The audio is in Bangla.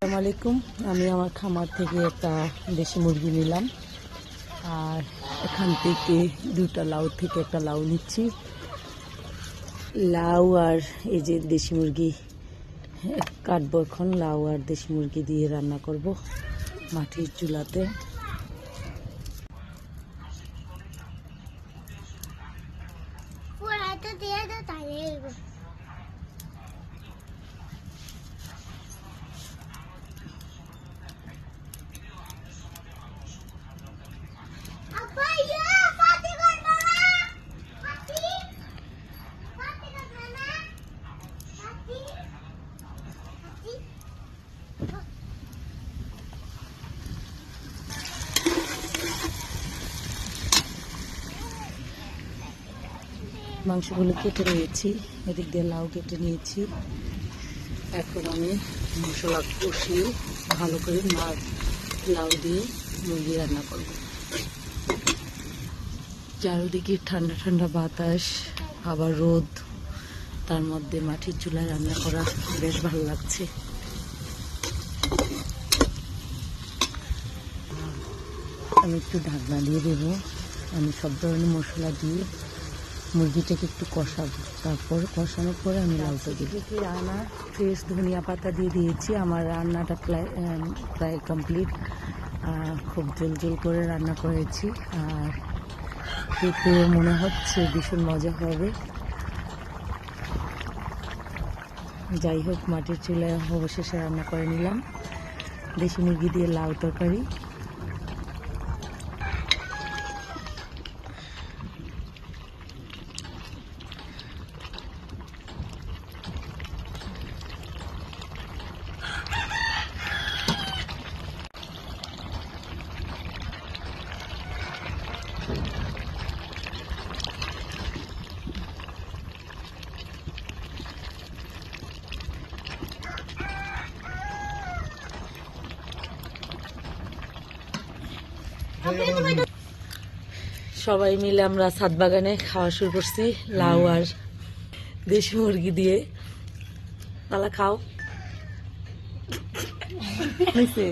আসসালামু আলাইকুম। আমি আমার খামার থেকে একটা দেশি মুরগি নিলাম, আর এখান থেকে দুটা লাউ থেকে একটা লাউ নিচ্ছি। লাউ আর এই যে দেশি মুরগি কাটবো। এখন লাউ আর দেশি মুরগি দিয়ে রান্না করব মাটির চুলাতে। মাংসগুলো কেটে নিয়েছি, এদিক দিয়ে লাউ কেটে নিয়েছি। এখন আমি মশলা কষিয়ে ভালো করে লাউ দিয়ে মুরগি রান্না করব। চারিদিকে ঠান্ডা ঠান্ডা বাতাস, আবার রোদ, তার মধ্যে মাটির চুলায় রান্না করা বেশ ভালো লাগছে। আমি একটু ঢাকনা দিয়ে দেবো। আমি সব ধরনের মশলা দিয়ে মুরগিটাকে একটু কষাবো, তারপর কষানোর পরে আমি লাউটা দিই। রান্না ফ্রেশ ধনিয়া পাতা দিয়ে দিয়েছি। আমার রান্নাটা প্রায় কমপ্লিট। খুব জল করে রান্না করেছি, আর খেতে মনে হচ্ছে ভীষণ মজা হবে। যাই হোক, মাটির চুলায় অবশেষে রান্না করে নিলাম দেশি মুরগি দিয়ে লাউ তরকারি। সবাই মিলে আমরা ছাদ বাগানে খাওয়া শুরু করছি লাউ আর দেশি মুরগি দিয়ে। তালা খাও। হয়েছে?